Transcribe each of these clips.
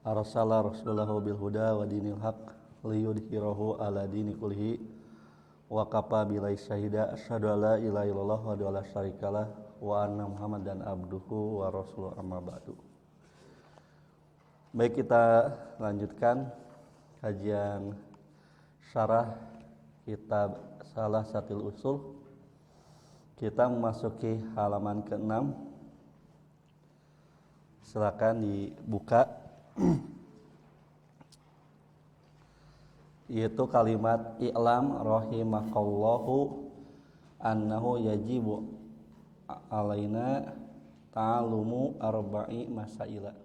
arsala rasulahu bil huda wa dinil haq liyudhhirahu ala dini kullihi wa kafa billahi syahida asyhadu alla ilaha illallah wa la syarikalah wa anna muhammadan abduhu wa rasuluhu amma ba'du. Baik, kita lanjutkan kajian syarah kitab Salasatil Usul. Kita memasuki halaman ke-6. Silakan dibuka. Yaitu kalimat i'lam rahimakallahu annahu yajibu alaina ta'alumu arba'i masaila.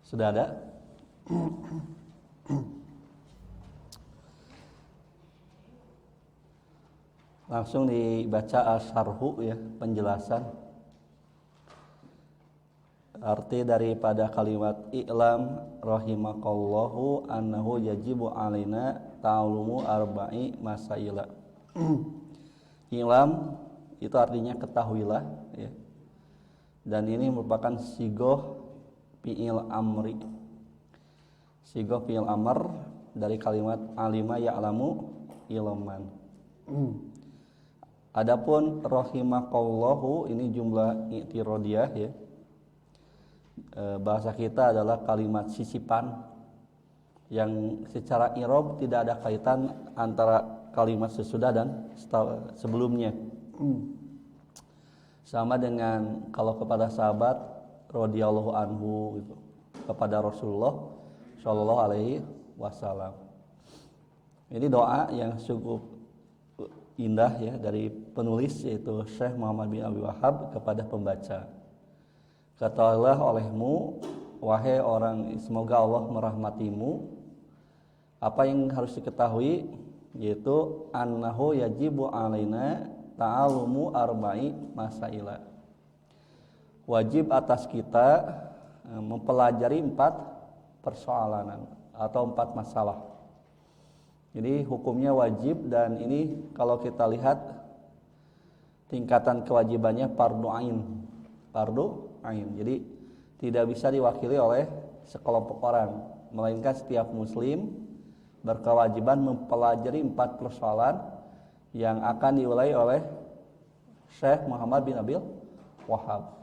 Sudah ada? Langsung dibaca asharhu ya, penjelasan arti daripada kalimat i'lam rahimakallahu annahu yajibu alaina ta'alumu arba'i masaila. I'lam itu artinya ketahuilah ya. Dan ini merupakan sigoh fi'il amri. Sigoh fi'il amr dari kalimat alima ya'lamu ilman. Adapun rahimakallahu ini jumlah i'tiradiyah ya. Bahasa kita adalah kalimat sisipan yang secara i'rab tidak ada kaitan antara kalimat sesudah dan sebelumnya. Sama dengan kalau kepada sahabat radhiyallahu anhu gitu, kepada Rasulullah sallallahu alaihi wasallam. Ini doa yang cukup indah ya dari penulis, yaitu Syekh Muhammad bin Abi Wahhab kepada pembaca. Katakanlah olehmu, wahai orang, semoga Allah merahmatimu. Apa yang harus diketahui yaitu annahu yajibu alaina ta'alumu arba'i masaila. Wajib atas kita mempelajari 4 persoalan atau 4 masalah. Jadi hukumnya wajib, dan ini kalau kita lihat tingkatan kewajibannya fardu ain. Fardu ain. Jadi tidak bisa diwakili oleh sekelompok orang, melainkan setiap muslim berkewajiban mempelajari 4 persoalan yang akan diulai oleh Syekh Muhammad bin Abi Wahhab.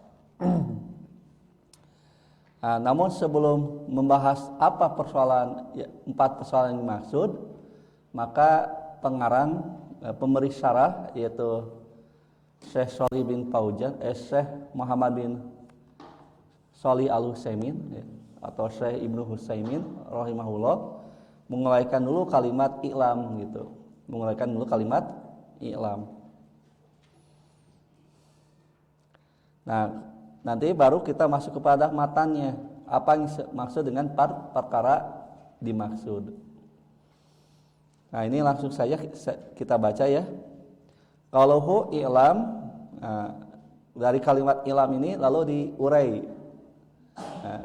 Nah, namun sebelum membahas apa persoalan 4 persoalan yang dimaksud, maka pengarang pemberi syarah yaitu Syekh Shalih bin Fauzan, Syekh Muhammad bin Shalih Al-Utsaimin ya, atau Syekh Ibnu Utsaimin rahimahullah menguraikan dulu kalimat i'lam gitu. Menguraikan dulu kalimat i'lam. Nah, nanti baru kita masuk kepada matannya. Apa yang maksud dengan perkara dimaksud. Nah, ini langsung saja kita baca ya. Qauluhu i'lam, dari kalimat i'lam ini lalu diurai.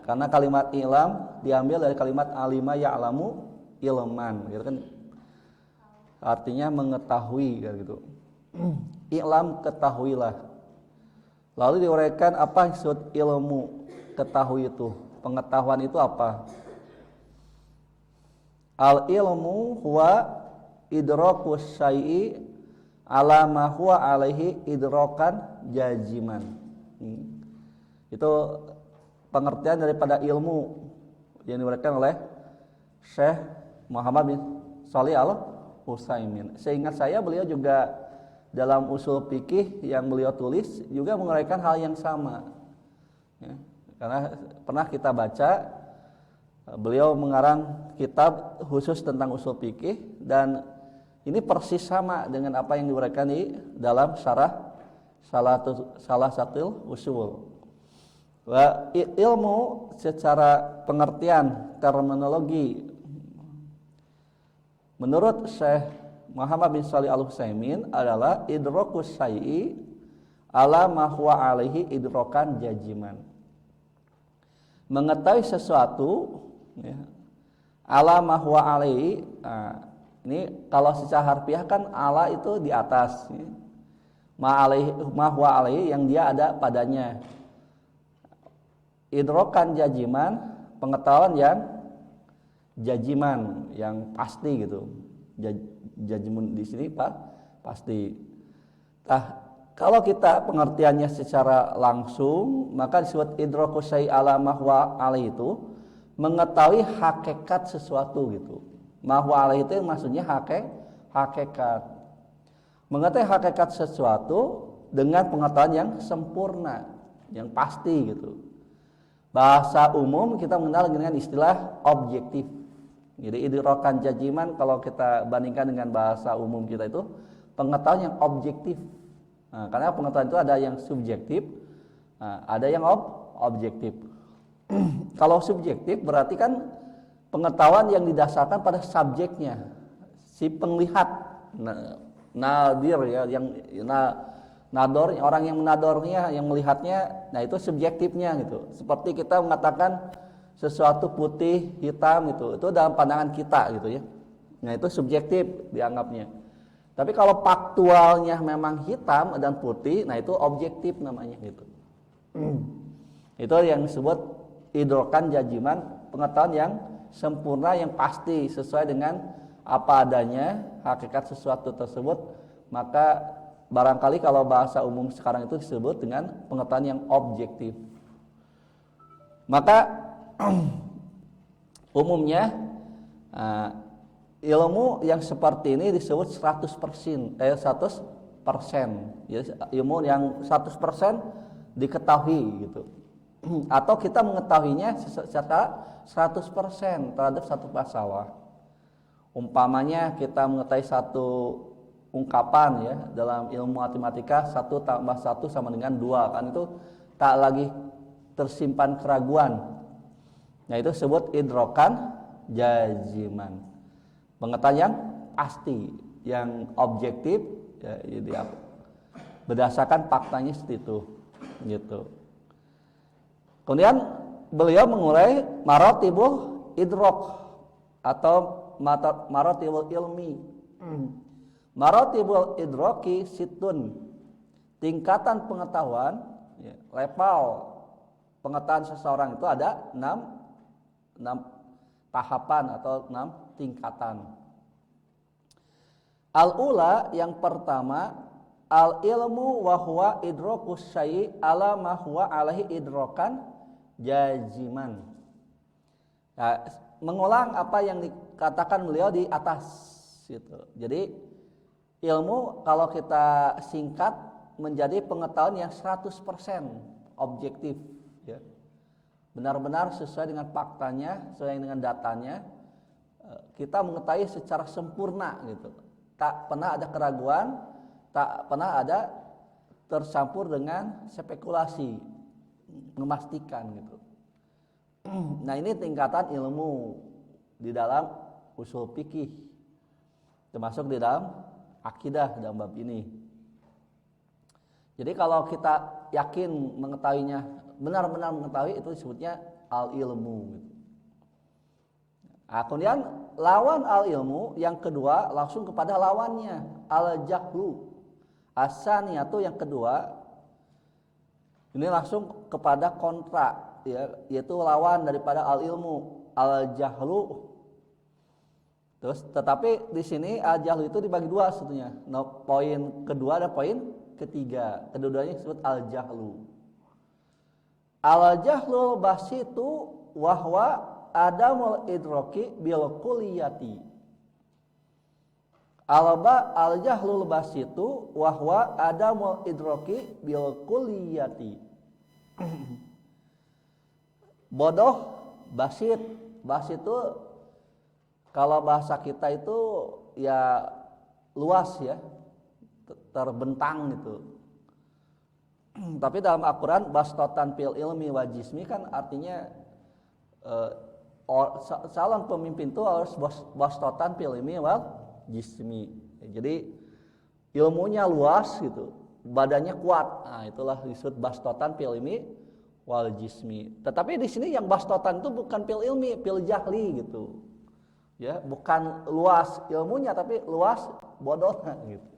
Karena kalimat i'lam diambil dari kalimat alima ya'lamu ilman, gitu kan. Artinya mengetahui gitu. I'lam, ketahuilah. Lalu diuraikan apa maksud ilmu, ketahui itu. Pengetahuan itu apa? Al-ilmu huwa idrakus syai'i ala ma huwa alaihi idrakan jaziman. Itu pengertian daripada ilmu yang diberikan oleh Syekh Muhammad bin Shalih Al-Utsaimin. Seingat saya beliau juga dalam usul fikih yang beliau tulis juga menguraikan hal yang sama ya. Karena pernah kita baca beliau mengarang kitab khusus tentang usul fikih, dan ini persis sama dengan apa yang diuraikan di dalam syarah Salasatil Usul. Wa ilmu secara pengertian terminologi menurut Syekh Muhammad bin Shalih Al-Utsaimin adalah idrakus syai'i ala ma huwa alaihi idrakan jaziman. Mengetahui sesuatu ya, ala ma huwa alaihi. Ini kalau secara harfiah kan ala itu di atas ya. ma huwa alaihi yang dia ada padanya. Idrokan jaziman, pengetahuan yang jaziman, yang pasti gitu. Jazimun di sini pasti. Kalau kita pengertiannya secara langsung, maka disebut idraku syai' ala ma huwa alaihi itu mengetahui hakikat sesuatu gitu. Ma huwa alaihi itu maksudnya hakikat. Mengetahui hakikat sesuatu dengan pengetahuan yang sempurna, yang pasti gitu. Bahasa umum kita mengenal dengan istilah objektif. Jadi idrokan jaziman kalau kita bandingkan dengan bahasa umum kita itu pengetahuan yang objektif. Nah, karena pengetahuan itu ada yang subjektif, ada yang objektif. Kalau subjektif berarti kan pengetahuan yang didasarkan pada subjeknya, si penglihat. Nadir ya, yang nador, orang yang menadornya, yang melihatnya, nah itu subjektifnya gitu. Seperti kita mengatakan sesuatu putih, hitam gitu, itu dalam pandangan kita gitu ya. Nah itu subjektif dianggapnya. Tapi kalau faktualnya memang hitam dan putih, nah itu objektif namanya gitu. Itu yang disebut idrokan jaziman, pengetahuan yang sempurna, yang pasti sesuai dengan apa adanya hakikat sesuatu tersebut. Maka barangkali kalau bahasa umum sekarang itu disebut dengan pengetahuan yang objektif. Maka umumnya ilmu yang seperti ini disebut 100%. Jadi ilmu yang 100% diketahui gitu. Atau kita mengetahuinya secara 100% terhadap satu masalah. Umpamanya kita mengetahui satu ungkapan ya dalam ilmu matematika 1 tambah 1 sama dengan 2, kan itu tak lagi tersimpan keraguan. Nah itu disebut idrokan jaziman, pengetahuan yang pasti, yang objektif ya, jadi berdasarkan faktanya seperti itu gitu. Kemudian beliau mengurai maratibul idrok atau maratibul ilmi. Maratibul idroki situn, tingkatan pengetahuan ya, level pengetahuan seseorang itu ada 6 tahapan atau 6 tingkatan. Al-ula yang pertama, al-ilmu wa huwa idrokus syai' ala ma huwa alaihi idrokan jaziman. Nah, mengulang apa yang dikatakan beliau di atas gitu. Jadi ilmu kalau kita singkat menjadi pengetahuan yang 100% objektif ya. Benar-benar sesuai dengan faktanya, sesuai dengan datanya. Kita mengetahui secara sempurna gitu. Tak pernah ada keraguan, tak pernah ada tercampur dengan spekulasi, memastikan gitu. Nah ini tingkatan ilmu di dalam usul fikih, termasuk di dalam akidah dalam bab ini. Jadi kalau kita yakin mengetahuinya, benar-benar mengetahui, itu disebutnya al-ilmu. Nah, kemudian lawan al-ilmu yang kedua langsung kepada lawannya, al-jahlu. As-saniyatu yang kedua ini langsung kepada kontra ya, yaitu lawan daripada al-ilmu, al-jahlu. Terus tetapi di sini al-jahlu itu dibagi dua sebetulnya. Nah, poin kedua dan poin ketiga. Kedua-duanya disebut al-jahlu. Al-jahlul basitu wahwa adamul idroki bil kulliyati. Al-jahlul basitu wahwa adamul idroki bil kulliyati. Bodoh basit. Basit itu kalau bahasa kita itu ya luas ya, terbentang gitu. Tapi dalam Al-Quran bastotan fil ilmi wa jismi kan artinya calon pemimpin itu harus bastotan fil ilmi wa jismi. Jadi ilmunya luas gitu, badannya kuat. Nah, itulah disebut bastotan fil ilmi wal jismi. Tetapi di sini yang bastotan itu bukan fil ilmi, fil jahli gitu. Ya, bukan luas ilmunya tapi luas bodohnya gitu.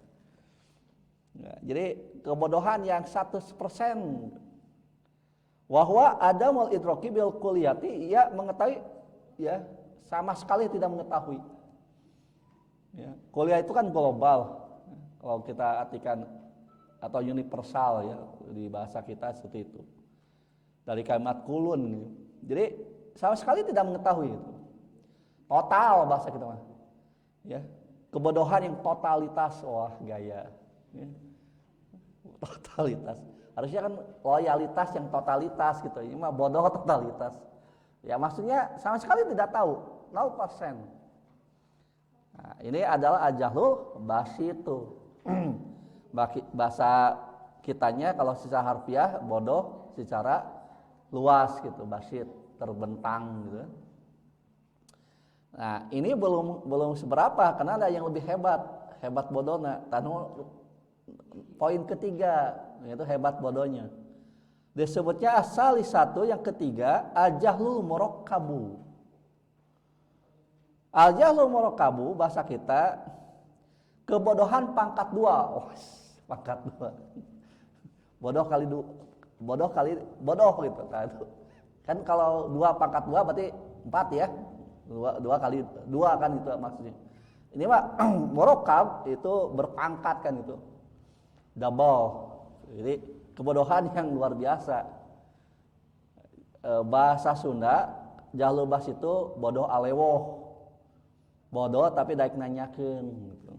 Nah, jadi kebodohan yang 100%. Wahwa adamul idraki bil kulliyati, ia mengetahui ya sama sekali tidak mengetahui. Ya, kuliah itu kan global. Kalau kita artikan atau universal ya di bahasa kita seperti itu. Dari kalimat kulun. Jadi sama sekali tidak mengetahui itu. Total bahasa kita mah. Ya. Kebodohan yang totalitas, wah gaya. Ya. Totalitas. Harusnya kan loyalitas yang totalitas gitu. Ini mah bodoh totalitas. Ya maksudnya sama sekali tidak tahu, 0%. Nah, ini adalah ajahlul basitu. Bahasa kitanya kalau secara harfiah bodoh secara luas gitu, basit, terbentang gitu. Nah, ini belum seberapa karena ada yang lebih hebat bodohnya. Tanu poin ketiga yaitu hebat bodohnya. Disebutnya asali satu, yang ketiga ajahlul murakkabu. Ajahlul murakkabu bahasa kita kebodohan pangkat 2. Oh, pangkat 2. Bodoh kali bodoh gitu. Kan kalau 2 pangkat 2 berarti 4 ya. 2 kali 2 kan itu maksudnya. Ini mah murakkab itu berpangkat kan itu. Double. Jadi kebodohan yang luar biasa. Bahasa Sunda jahlul bas itu bodoh alewoh. Bodoh tapi daek nanyakeun gitu.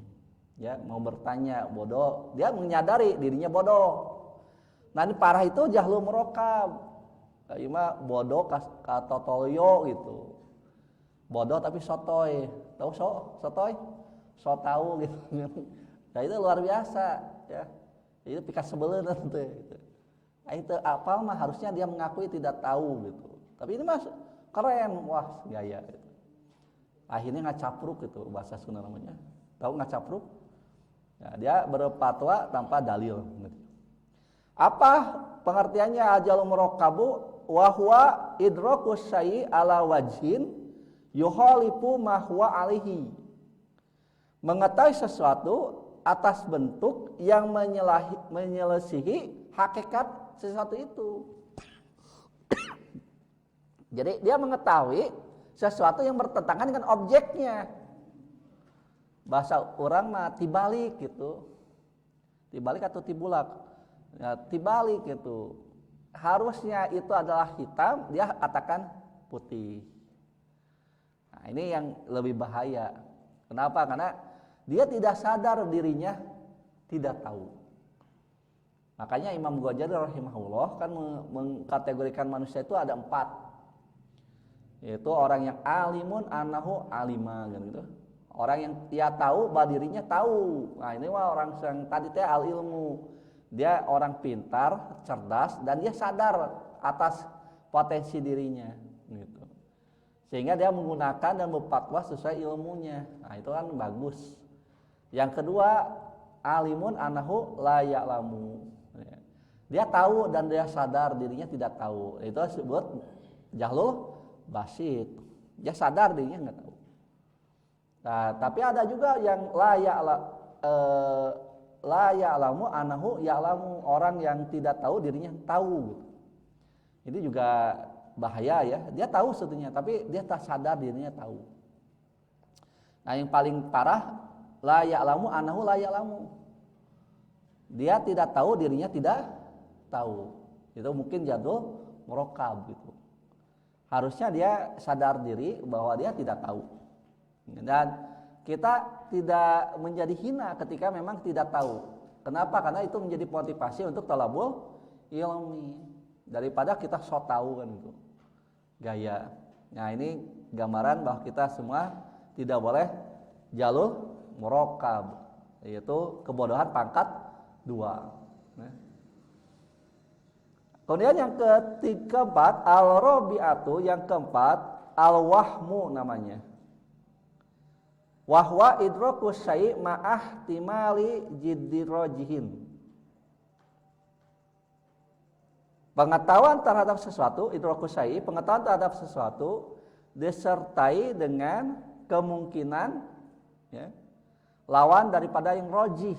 Ya, mau bertanya bodoh, dia menyadari dirinya bodoh. Nah, ini parah itu jahlul murakkab. Ieu mah bodoh ka totolyo gitu. Bodoh tapi sotoy. Tahu sotoy? So tahu gitu. Nah, itu luar biasa ya. Itu pikas sebeleun teh gitu. Nah, itu apal mah harusnya dia mengakui tidak tahu gitu. Tapi ini mah keren, wah gaya gitu. Akhirnya ngacapruk gitu bahasa Sunda namanya. Tahu ngacapruk? Ya, dia berfatwa tanpa dalil. Apa pengertiannya ajalul murakkabu? Wa huwa idrakus syai' ala wajhin yuhalifu ma huwa alaihi. Mengetahui sesuatu atas bentuk yang menyelisihi hakikat sesuatu itu. Jadi dia mengetahui sesuatu yang bertentangan dengan objeknya. Bahasa orang mah tibalik gitu. Tibalik atau tibulak. Ya, tibalik gitu. Harusnya itu adalah hitam, dia katakan putih. Nah, ini yang lebih bahaya. Kenapa? Karena dia tidak sadar dirinya tidak tahu. Makanya Imam Ghazali rahimahullah kan mengkategorikan manusia itu ada 4. Yaitu orang yang alimun anahu alima gitu. Orang yang dia tahu bahwa dirinya tahu. Nah, ini mah orang yang tadi teh al ilmu. Dia orang pintar, cerdas dan dia sadar atas potensi dirinya gitu. Sehingga dia menggunakan dan berfatwa sesuai ilmunya. Nah, itu kan bagus. Yang kedua, alimun anahu la ya'lamu. Dia tahu dan dia sadar dirinya tidak tahu. Itu disebut jahlul basit. Dia sadar dirinya enggak tahu. Nah, tapi ada juga yang la ya'lamu anahu ya'lamu, orang yang tidak tahu dirinya tahu. Ini juga bahaya ya. Dia tahu sebetulnya tapi dia tak sadar dirinya tahu. Nah, yang paling parah la ya'lamu anahu la ya'lamu. Dia tidak tahu dirinya tidak tahu. Itu mungkin jadul murakkab gitu. Harusnya dia sadar diri bahwa dia tidak tahu. Dan kita tidak menjadi hina ketika memang tidak tahu. Kenapa? Karena itu menjadi motivasi untuk talabul ilmi. Daripada kita sok tahu kan itu. Gaya. Nah, ini gambaran bahwa kita semua tidak boleh jalur murakkab, yaitu kebodohan pangkat 2. Nah. Kemudian yang keempat, al-rabi'atu, yang keempat, al-wahmu namanya. Wahwa idrakus syai' ma'ah timali jiddirojihin. Pengetahuan terhadap sesuatu, idrakus syai', pengetahuan terhadap sesuatu disertai dengan kemungkinan ya, lawan daripada yang rojih.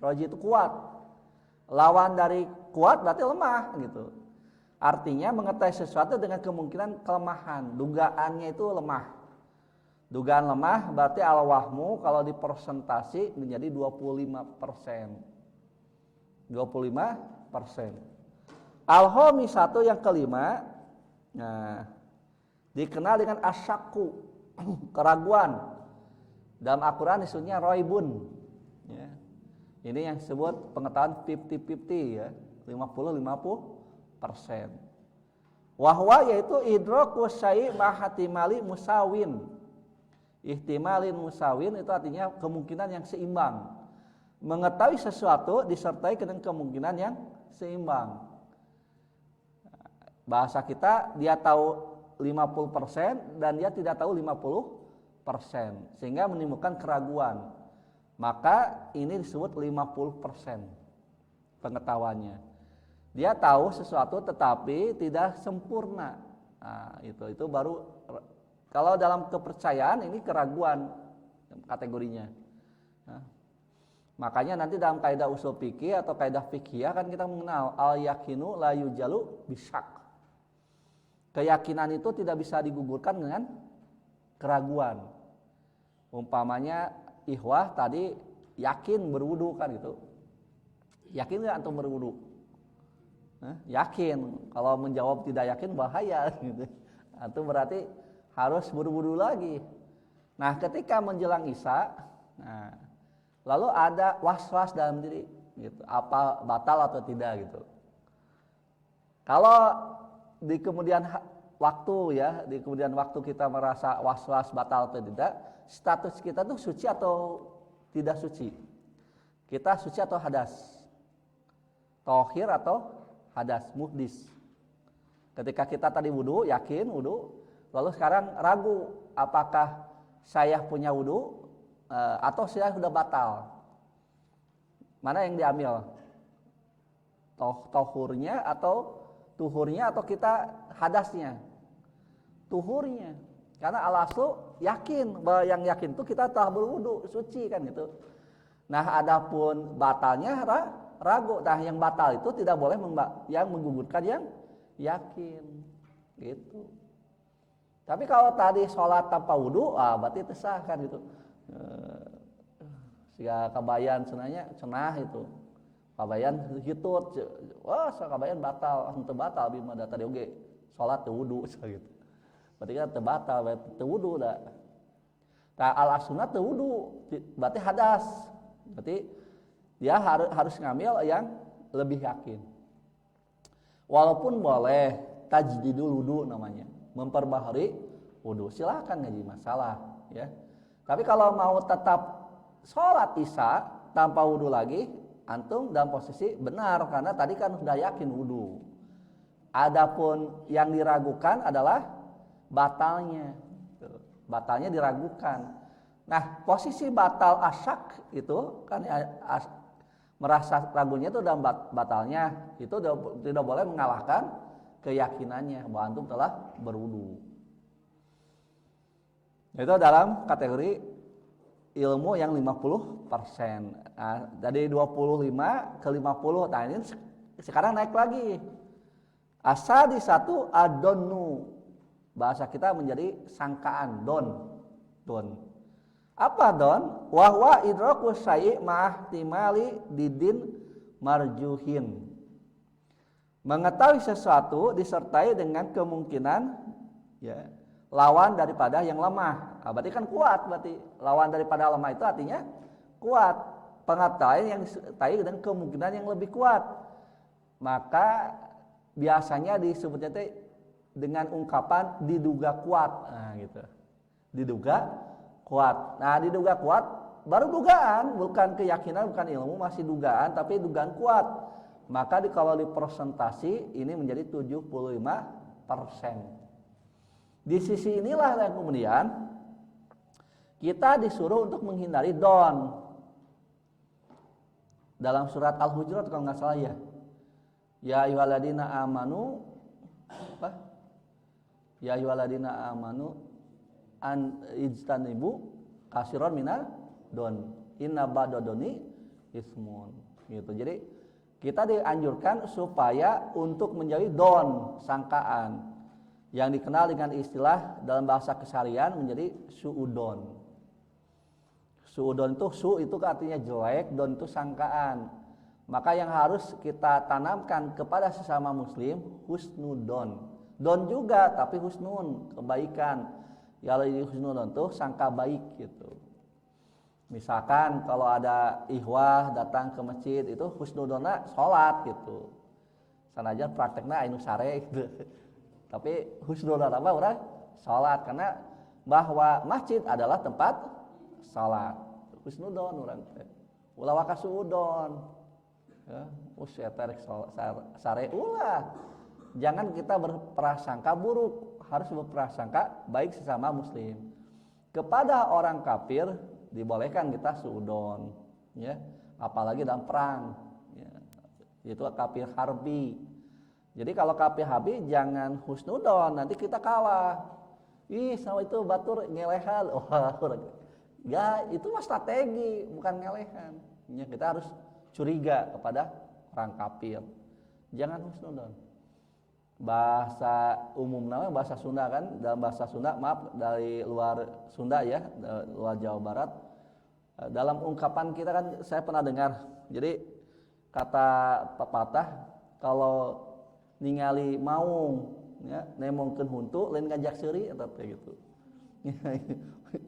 Rojih itu kuat. Lawan dari kuat berarti lemah gitu. Artinya mengetahui sesuatu dengan kemungkinan kelemahan, dugaannya itu lemah. Dugaan lemah berarti al-wahmu kalau dipersentasi menjadi 25%. 25%. Al-khamisatu yang kelima, nah, dikenal dengan asyakku, keraguan. Dalam Al-Quran disebutnya roibun. Ya. Ini yang disebut pengetahuan 50-50 ya, 50-50%. Wahwa yaitu idroku syai' mahatimali musawin. Ihtimalin musawin itu artinya kemungkinan yang seimbang. Mengetahui sesuatu disertai dengan kemungkinan yang seimbang. Bahasa kita dia tahu 50% dan dia tidak tahu 50%, sehingga menimbulkan keraguan. Maka ini disebut 50% pengetahuannya. Dia tahu sesuatu tetapi tidak sempurna. Nah, itu baru kalau dalam kepercayaan ini keraguan kategorinya. Nah, makanya nanti dalam kaidah usul fikih atau kaidah fikih kan kita mengenal al yakinu la yujalu bisyak. Keyakinan itu tidak bisa digugurkan dengan keraguan. Umpamanya ikhwah tadi yakin berwudu kan gitu. Yakin nggak antum berwudu? Yakin. Kalau menjawab tidak yakin bahaya gitu. Antum berarti harus berwudu lagi. Nah, ketika menjelang Isya, lalu ada was-was dalam diri gitu, apa batal atau tidak gitu. Kalau di kemudian waktu kita merasa was-was batal atau tidak, status kita tuh suci atau tidak suci? Kita suci atau hadas? Tohir atau hadas, muhdis? Ketika kita tadi wudu, yakin wudu, lalu sekarang ragu apakah saya punya wudu atau saya sudah batal. Mana yang diambil? Tohurnya atau tuhurnya atau kita hadasnya? Tuhurnya. Karena al-aslu yakin, bahwa yang yakin itu kita telah berwudu, suci kan gitu. Nah, adapun batalnya ragu. Nah, yang batal itu tidak boleh yang menggugurkan yang yakin. Gitu. Tapi kalau tadi sholat tanpa wudu, berarti itu sah kan gitu. Siga kabayan cenah itu. Kabayan hitut, wah kabayan batal, henteu batal abdi mah tadi oge salat teu wudu gitu. Berarti kan teu batal, teu wudu da. Tah al-asnah teu wudu, berarti hadas. Berarti dia harus ngambil yang lebih yakin. Walaupun boleh tajdidul wudu namanya, memperbaharui wudu, silakan ngaji masalah ya. Tapi kalau mau tetap sholat Isya tanpa wudu lagi, antum dalam posisi benar karena tadi kan sudah yakin wudu. Adapun yang diragukan adalah batalnya. Batalnya diragukan. Nah, posisi batal asyak itu kan merasa ragunya itu dalam batalnya, itu tidak boleh mengalahkan keyakinannya bahwa antum telah berwudu. Itu dalam kategori ilmu yang 50%. Nah, dari 25 ke 50. Nah, ini sekarang naik lagi. Asal di satu adonu. Bahasa kita menjadi sangkaan, don. Apa don? Wahwa idraku syai' ma'ahtimali didin marjuhin. Mengetahui sesuatu disertai dengan kemungkinan ya, lawan daripada yang lemah. Berarti kan kuat, berarti lawan daripada lemah itu artinya kuat. Pengetahuan yang disertai dengan kemungkinan yang lebih kuat. Maka biasanya disebutnya dengan ungkapan diduga kuat. Nah, gitu. Diduga kuat. Nah, diduga kuat baru dugaan, bukan keyakinan, bukan ilmu, masih dugaan, tapi dugaan kuat. Maka kalau dipresentasi ini menjadi 75%. Di sisi inilah yang kemudian kita disuruh untuk menghindari don. Dalam surat Al-Hujurat kalau nggak salah ya. Ya ayyuhalladzina amanu apa? Ya ayyuhalladzina amanu an ijtanibu katsiran minal don. Inna ba'dadoni ismun. Gitu. Jadi Kita dianjurkan supaya untuk menjauhi don, sangkaan, yang dikenal dengan istilah dalam bahasa keseharian menjadi suudon. Suudon itu itu artinya jelek, don itu sangkaan. Maka yang harus kita tanamkan kepada sesama muslim husnudon. Don juga tapi husnun, kebaikan. Ya husnudon itu sangka baik gitu. Misalkan kalau ada ikhwah datang ke masjid itu husnudonna sholat gitu. Sanajan praktekna anu sare gitu. Tapi husnudon apa urang? Sholat, karena bahwa masjid adalah tempat sholat. Husnudon urang teh. Ulah wakasuudon. Ya, eta rek sare ulah. Jangan kita berprasangka buruk, harus berprasangka baik sesama muslim. Kepada orang kafir dibolehkan kita suudon, ya, apalagi dalam perang, ya. Itu kafir harbi. Jadi kalau kafir harbi jangan husnudon, nanti kita kalah. Ih, sama itu batur ngelehan. Ya, itu mah strategi, bukan ngelehan. Ya, kita harus curiga kepada orang kafir. Jangan husnudon. Bahasa umum namanya bahasa Sunda kan, dalam bahasa Sunda, maaf dari luar Sunda ya, luar Jawa Barat, dalam ungkapan kita kan saya pernah dengar, jadi kata pepatah kalau ningali maung ya, nemongkeun huntu lain ngajak seuri eta teh gitu.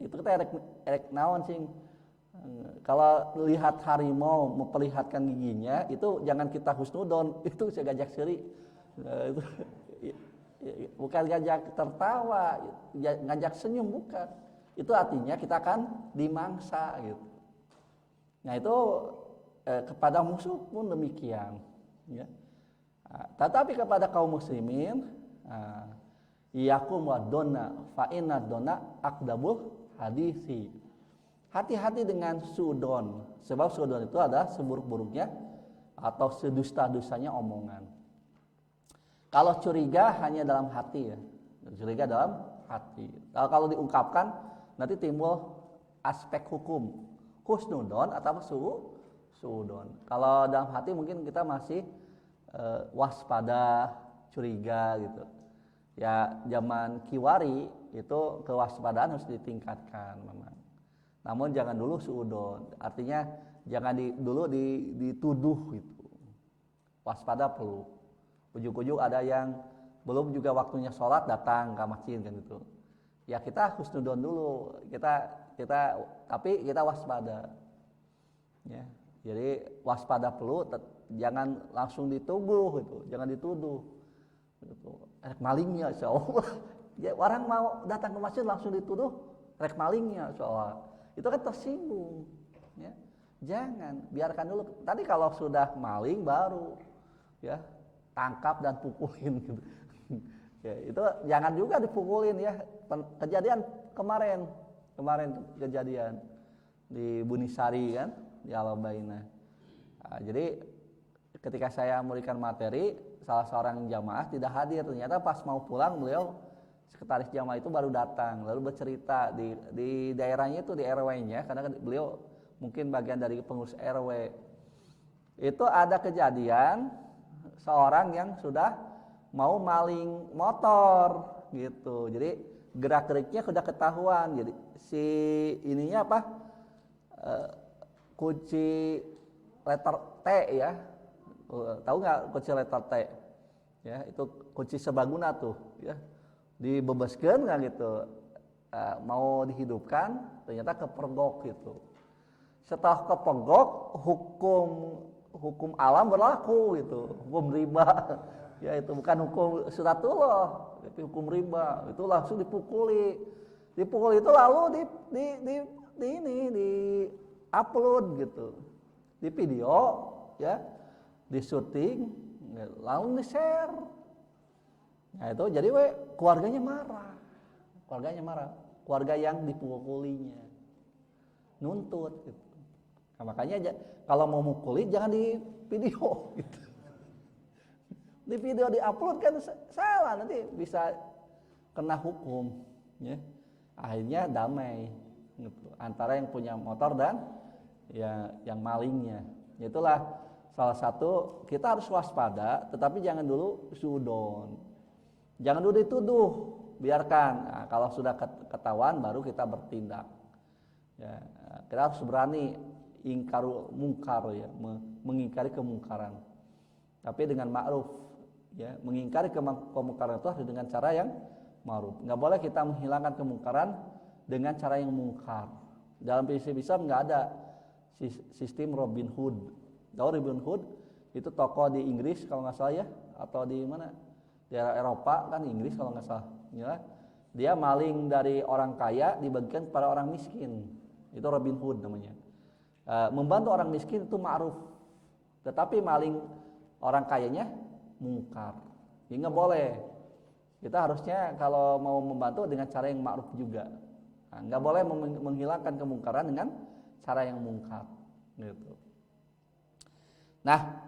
Itu kita erek naon sing, kalau lihat harimau memperlihatkan giginya itu jangan kita husnudon, itu saya ngajak seuri. Itu bukan ngajak tertawa, ngajak senyum, bukan. Itu artinya kita akan dimangsa gitu. Nah itu kepada musuh pun demikian, ya. Tetapi kepada kaum muslimin, iyakum wa donna fa inna donna aqdabul hadisi. Hati-hati dengan sudon, sebab sudon itu adalah seburuk-buruknya atau sedusta-dustanya omongan. Kalau curiga hanya dalam hati ya, curiga dalam hati. Kalau diungkapkan nanti timbul aspek hukum, husnudon atau suudon. Kalau dalam hati mungkin kita masih waspada, curiga gitu. Ya zaman kiwari itu kewaspadaan harus ditingkatkan memang. Namun jangan dulu suudon, artinya jangan dulu dituduh gitu. Waspada perlu. Ujuk-ujuk ada yang belum juga waktunya sholat datang ke masjid kan gitu. Ya kita husnudon dulu, tapi kita waspada. Ya, jadi waspada perlu, jangan langsung dituduh gitu, jangan dituduh. Gitu. Rek malingnya insyaallah. Ya, orang mau datang ke masjid langsung dituduh rek malingnya insyaallah. Itu kan tersinggung. Ya. Jangan, biarkan dulu. Tadi kalau sudah maling baru ya tangkap dan pukulin gitu. Ya, itu jangan juga dipukulin ya. Kejadian kemarin kejadian di Bunisari kan, di Alabaina. Nah, jadi ketika saya memberikan materi, salah seorang jamaah tidak hadir. Ternyata pas mau pulang beliau sekretaris jamaah itu baru datang, lalu bercerita di daerahnya itu di RW-nya, karena beliau mungkin bagian dari pengurus RW. Itu ada kejadian seorang yang sudah mau maling motor gitu. Jadi gerak-geriknya sudah ketahuan. Jadi si ininya apa? Kunci letter T ya. Tahu nggak kunci letter T? Ya, itu kunci serbaguna tuh ya. Dibebaskan nggak gitu. Mau dihidupkan, ternyata kepergok gitu. Setelah kepergok, hukum alam berlaku gitu, hukum riba. Ya itu bukan hukum suratullah, tapi hukum riba. Itu langsung dipukuli itu lalu di upload gitu, di video ya, di syuting, lalu di share. Nah itu jadi keluarganya marah, keluarga yang dipukulinya nuntut gitu. Nah, makanya kalau mau mukuli jangan di video gitu. Di video di-upload kan salah, nanti bisa kena hukum ya. Akhirnya damai gitu, antara yang punya motor dan ya yang malingnya. Itulah salah satu kita harus waspada, tetapi jangan dulu suudon, jangan dulu dituduh, biarkan. Nah, kalau sudah ketahuan baru kita bertindak. Ya, kita harus berani ingkaru mungkar, ya, mengingkari kemungkaran. Tapi dengan ma'ruf, ya, mengingkari kemungkaran itu harus dengan cara yang ma'ruf. Nggak boleh kita menghilangkan kemungkaran dengan cara yang mungkar. Dalam prinsip Islam nggak ada sistem Robin Hood. Tahu Robin Hood? Itu tokoh di Inggris kalau nggak salah, ya, atau di mana? Di Eropa kan, Inggris kalau nggak salah. Ya. Dia maling dari orang kaya dibagikan kepada orang miskin. Itu Robin Hood namanya. Membantu orang miskin itu ma'ruf. Tetapi maling orang kayanya mungkar. Ini nggak boleh. Kita harusnya kalau mau membantu dengan cara yang ma'ruf juga. Nah, nggak boleh menghilangkan kemungkaran dengan cara yang mungkar. Gitu. Nah,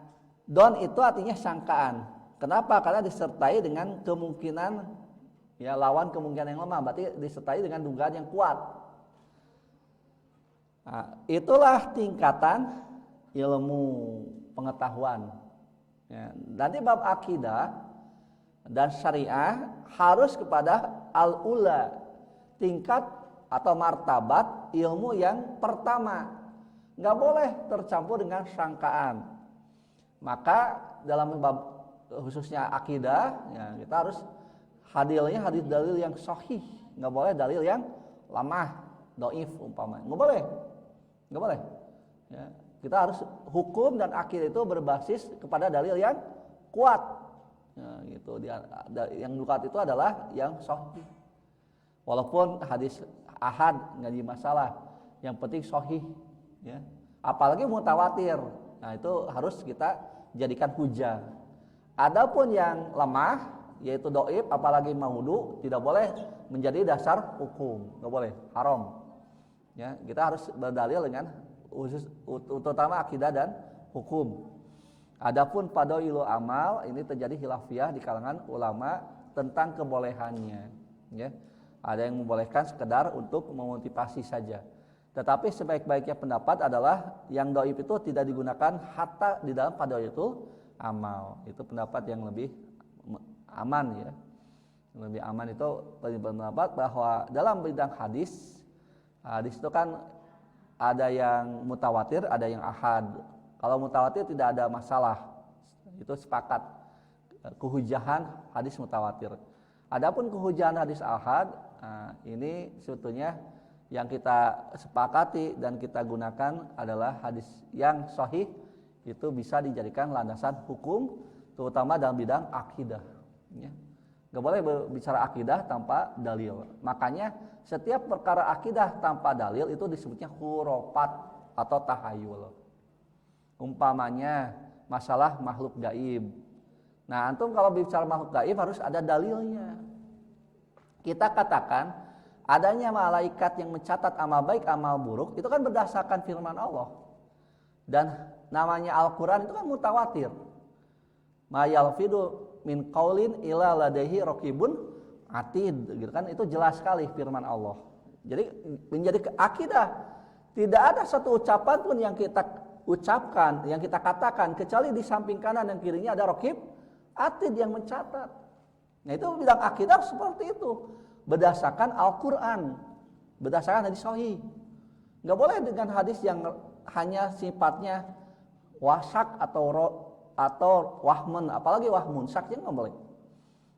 don itu artinya sangkaan. Kenapa? Karena disertai dengan kemungkinan, ya, lawan kemungkinan yang lemah. Berarti disertai dengan dugaan yang kuat. Nah, itulah tingkatan ilmu pengetahuan. Ya, nanti bab akidah dan syariah harus kepada al-ula, tingkat atau martabat ilmu yang pertama. Nggak boleh tercampur dengan sangkaan. Maka dalam bab khususnya akidah, ya, kita harus hadis dalil yang sahih. Nggak boleh dalil yang lemah, dhaif umpamanya. Nggak boleh. Ya, kita harus hukum dan akidah itu berbasis kepada dalil yang kuat. Ya, gitu. Yang kuat itu adalah yang sahih. Walaupun hadis ahad nggak jadi masalah, yang penting sahih. Ya. Apalagi mutawatir. Nah, itu harus kita jadikan hujah. Adapun yang lemah, yaitu dhaif, apalagi maudhu, tidak boleh menjadi dasar hukum, nggak boleh, haram. Ya, kita harus berdalil dengan terutama akidah dan hukum. Adapun fadhailu amal, ini terjadi khilafiyah di kalangan ulama tentang kebolehannya. Ya, ada yang membolehkan sekedar untuk memotivasi saja. Tetapi sebaik-baiknya pendapat adalah yang dhaif itu tidak digunakan hatta di dalam fadhailu amal. Itu pendapat yang lebih aman, ya. Lebih aman itu pendapat bahwa dalam bidang hadis itu kan ada yang mutawatir, ada yang ahad. Kalau mutawatir tidak ada masalah, itu sepakat kehujahan hadis mutawatir. Adapun kehujahan hadis ahad, ini sebetulnya yang kita sepakati dan kita gunakan adalah hadis yang sahih, itu bisa dijadikan landasan hukum, terutama dalam bidang akidah. Ya. Gak boleh berbicara akidah tanpa dalil. Makanya setiap perkara akidah tanpa dalil itu disebutnya khurafat atau tahayul. Umpamanya masalah makhluk gaib. Nah, antum kalau bicara makhluk gaib harus ada dalilnya. Kita katakan adanya malaikat yang mencatat amal baik, amal buruk, itu kan berdasarkan firman Allah. Dan namanya Al-Quran itu kan mutawatir. Ma yalfidu min qaulin illa ladaihi raqibun atid, gitu kan, itu jelas sekali firman Allah. Jadi menjadi akidah, tidak ada satu ucapan pun yang kita ucapkan, yang kita katakan kecuali di samping kanan dan kirinya ada raqib atid yang mencatat. Nah, itu bidang akidah seperti itu, berdasarkan Al-Qur'an, berdasarkan hadis sahih. Enggak boleh dengan hadis yang hanya sifatnya wasak atau wahmun, apalagi wahmun, saknya nggak boleh.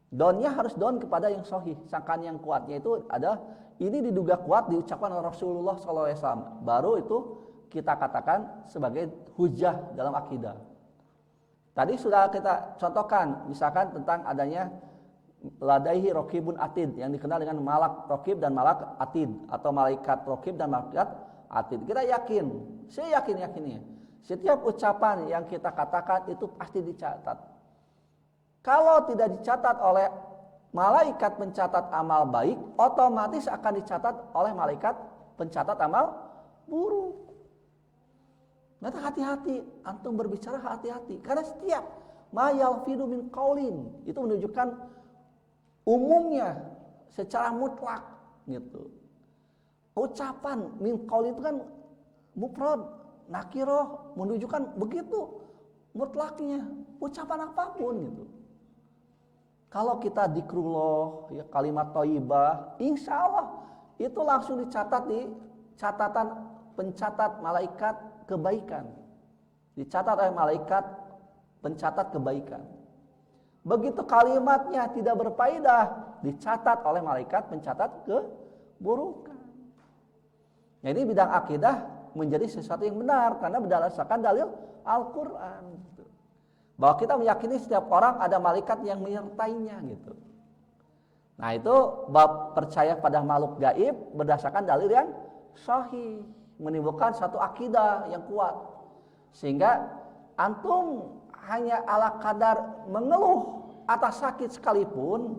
Donnya harus don kepada yang sahih, sangkaan yang kuatnya itu ada, ini diduga kuat diucapkan oleh Rasulullah SAW, baru itu kita katakan sebagai hujah dalam akidah. Tadi sudah kita contohkan, misalkan tentang adanya ladaihi raqibun atid, yang dikenal dengan malak raqib dan malak atid, atau malaikat raqib dan malaikat atid. Kita yakin, saya yakinnya setiap ucapan yang kita katakan itu pasti dicatat. Kalau tidak dicatat oleh malaikat pencatat amal baik, otomatis akan dicatat oleh malaikat pencatat amal buruk. Nanti hati-hati, antum berbicara hati-hati. Karena setiap ma yalfidu min qaulin itu menunjukkan umumnya secara mutlak, gitu. Ucapan min qaulin itu kan mufrad, nakiroh, menunjukkan begitu mutlaknya ucapan apapun gitu. Kalau kita zikrullah, ya kalimat thayyibah, insya Allah itu langsung dicatat di catatan pencatat malaikat kebaikan. Dicatat oleh malaikat pencatat kebaikan. Begitu kalimatnya tidak berfaedah, dicatat oleh malaikat pencatat keburukan. Jadi bidang akidah menjadi sesuatu yang benar karena berdasarkan dalil Al-Quran. Bahwa kita meyakini setiap orang ada malaikat yang menyertainya gitu. Nah itu bab percaya pada makhluk gaib berdasarkan dalil yang sahih, menimbulkan satu akidah yang kuat. Sehingga antum hanya ala kadar mengeluh atas sakit sekalipun.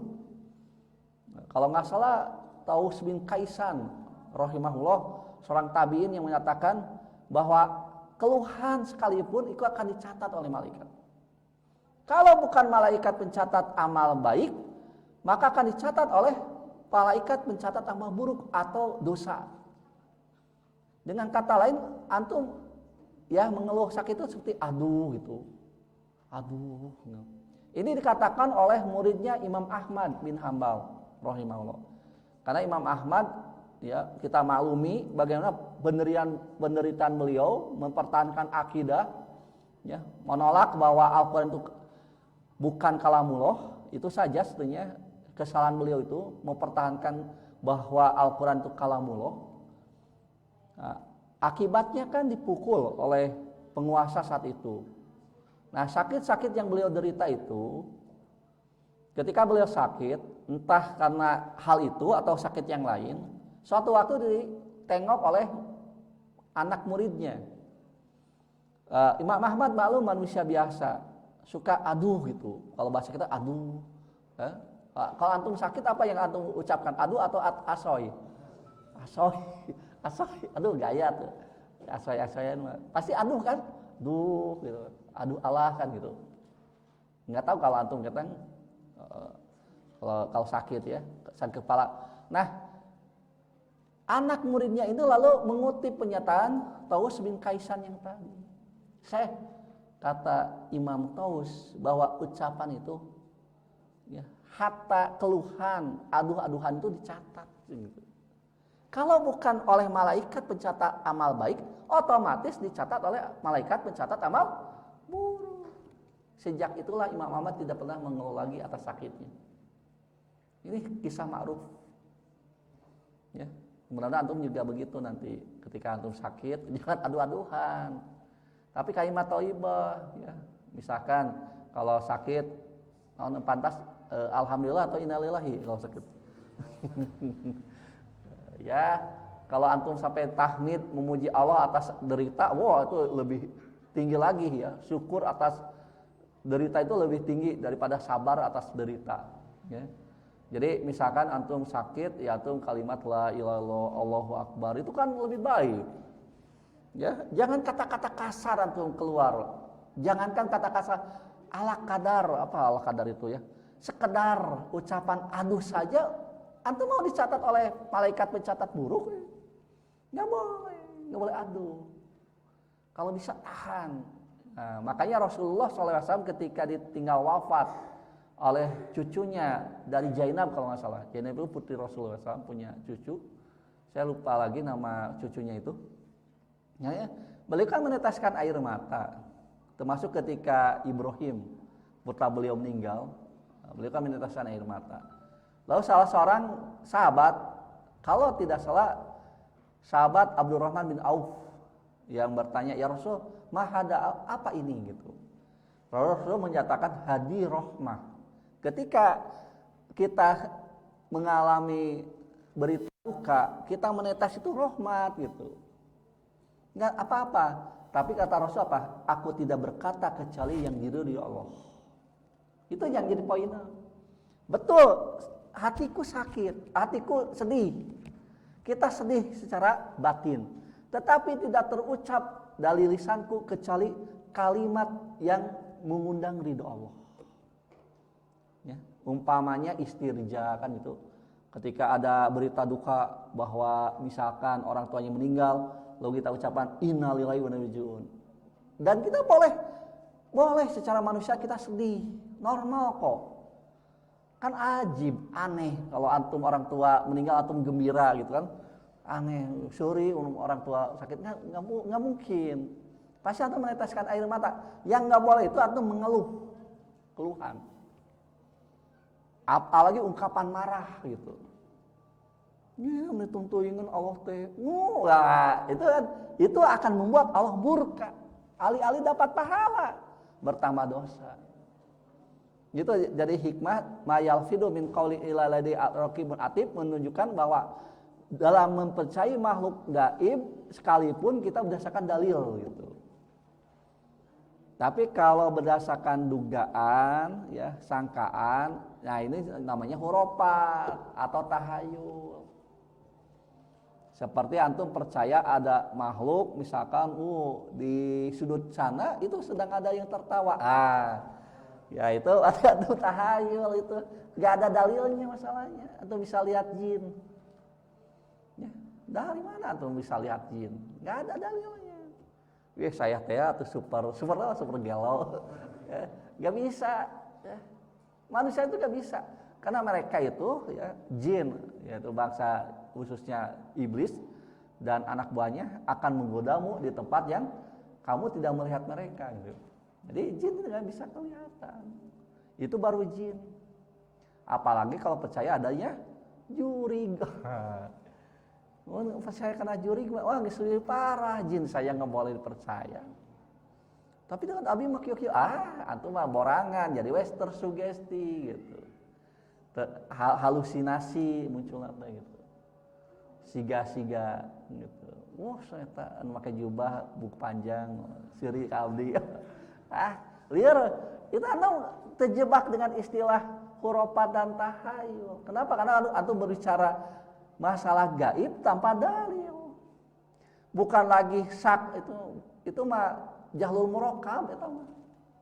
Kalau nggak salah Taus bin Kaisan rahimahullah, seorang tabi'in yang menyatakan bahwa keluhan sekalipun itu akan dicatat oleh malaikat. Kalau bukan malaikat pencatat amal baik, maka akan dicatat oleh malaikat pencatat amal buruk atau dosa. Dengan kata lain, antum ya mengeluh sakit itu seperti aduh gitu. Aduh. Ini dikatakan oleh muridnya Imam Ahmad bin Hambal rahimahullah. Karena Imam Ahmad ya kita maklumi bagaimana penderitaan beliau mempertahankan akidah, ya, menolak bahwa Al-Quran itu bukan kalamullah, itu saja sebenarnya kesalahan beliau itu mempertahankan bahwa Al-Quran itu kalamullah. Nah, akibatnya kan dipukul oleh penguasa saat itu. Nah sakit-sakit yang beliau derita itu, ketika beliau sakit, entah karena hal itu atau sakit yang lain, suatu waktu ditengok oleh anak muridnya. Imam Ahmad maklum manusia biasa, suka aduh gitu. Kalau bahasa kita aduh. Kalau antum sakit apa yang antum ucapkan? Aduh atau asoy? Asoy. Asoy. Aduh gaya tuh. Asoy-asoyan pasti aduh kan? Duh gitu. Aduh Allah kan gitu. Nggak tahu kalau antum ketang kalau sakit ya, sakit kepala. Nah, anak muridnya itu lalu mengutip pernyataan Taus bin Kaisan yang tadi. Syekh, kata Imam Taus bahwa ucapan itu ya, hatta keluhan, aduh-aduhan itu dicatat gitu. Kalau bukan oleh malaikat pencatat amal baik, otomatis dicatat oleh malaikat pencatat amal buruk. Sejak itulah Imam Ahmad tidak pernah mengeluh lagi atas sakitnya. Ini kisah ma'ruf. Ya, mudah-mudahan antum juga begitu nanti ketika antum sakit, jangan adu-aduhan. Tapi kalimat thayyibah, ya. Misalkan kalau sakit, pantas alhamdulillah atau innalillahi kalau sakit. Ya, kalau antum sampai tahmid memuji Allah atas derita, wah itu lebih tinggi lagi ya. Syukur atas derita itu lebih tinggi daripada sabar atas derita. Ya. Jadi misalkan antum sakit, ya antum kalimat la ilaha illallah Allahu akbar itu kan lebih baik. Ya, jangan kata-kata kasar antum keluar. Jangankan kata kasar ala kadar, apa ala kadar itu ya? Sekedar ucapan aduh saja antum mau dicatat oleh malaikat pencatat buruk. Nggak boleh aduh. Kalau bisa tahan. Nah, makanya Rasulullah SAW ketika ditinggal wafat oleh cucunya dari Zainab kalau nggak salah. Zainab itu putri Rasulullah SAW punya cucu. Saya lupa lagi nama cucunya itu. Ya, beliau kan meneteskan air mata. Termasuk ketika Ibrahim putra beliau meninggal, beliau kan meneteskan air mata. Lalu salah seorang sahabat, kalau tidak salah sahabat Abdurrahman bin Auf yang bertanya, ya Rasul, mahada apa ini gitu. Rasul menyatakan hadi rahmah. Ketika kita mengalami berita duka, kita menetes itu rahmat gitu. Enggak apa-apa. Tapi kata Rasul apa? Aku tidak berkata kecuali yang diridhoi Allah. Itu yang jadi poinnya. Betul, hatiku sakit, hatiku sedih. Kita sedih secara batin. Tetapi tidak terucap dari lisanku kecuali kalimat yang mengundang ridho Allah. Ya, umpamanya istirja kan itu. Ketika ada berita duka bahwa misalkan orang tuanya meninggal, lalu kita ucapan innalillahi wa inna ilaihi raji'un. Dan kita Boleh secara manusia kita sedih, normal kok. Kan ajib, aneh kalau antum orang tua meninggal antum gembira gitu kan. Aneh, sorry orang tua sakit nggak mungkin. Pasti antum meneteskan air mata. Yang nggak boleh itu antum mengeluh, keluhan. Apalagi ungkapan marah gitu. Ya, dituntunin Allah teh. Wah, itu akan membuat Allah murka. Alih-alih dapat pahala, bertambah dosa. Itu jadi hikmah mayal fidu min qauli ila ladzi raqibun atib menunjukkan bahwa dalam mempercayai makhluk gaib sekalipun kita berdasarkan dalil gitu. Tapi kalau berdasarkan dugaan ya, sangkaan, nah ini namanya hurafat atau tahayul. Seperti antum percaya ada makhluk misalkan di sudut sana itu sedang ada yang tertawa. Ya itu ada tahayul itu, nggak ada dalilnya masalahnya. Atau bisa lihat jin. Ya, dari mana tuh bisa lihat jin? Nggak ada dalilnya. Saya teh atau super galau. Ya, nggak bisa. Ya. Manusia itu nggak bisa, karena mereka itu ya jin, yaitu bangsa khususnya iblis dan anak buahnya akan menggodamu di tempat yang kamu tidak melihat mereka gitu. Jadi jin tidak bisa kelihatan. Itu baru jin. Apalagi kalau percaya adanya jurig. Percaya karena jurig, wah nggak parah jin saya nggak boleh dipercaya. Tapi dengan abi mah kieu antum mah borangan jadi wes tersugesti gitu. Halusinasi muncul apa gitu. Siga-siga gitu. Wah saya tak pakai jubah buk panjang siri abdi. Liar itu antum terjebak dengan istilah hurafat dan tahayul. Kenapa? Karena antum berbicara masalah gaib tanpa dalil. Bukan lagi syak itu mah jahlul murakkab itu mah.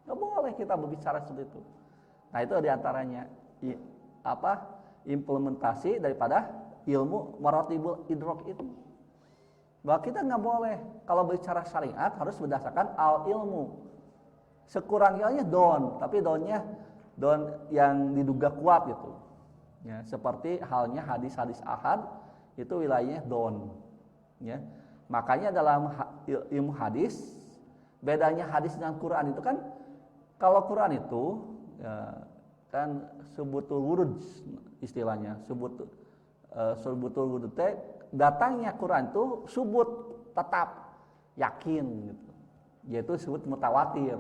Enggak boleh kita berbicara seperti itu. Nah, itu diantaranya implementasi daripada ilmu maratibul idrok itu. Bahwa kita nggak boleh kalau bicara syariat harus berdasarkan al ilmu. Sekurang-kurangnya tapi donnya yang diduga kuat gitu. Ya, seperti halnya hadis-hadis ahad itu wilayahnya don. Ya. Makanya dalam ilmu hadis bedanya hadis dengan Quran itu kan kalau Quran itu ya, kan subutul wurud istilahnya subutul wurud datangnya Quran itu subut tetap yakin gitu. Yaitu sebut mutawatir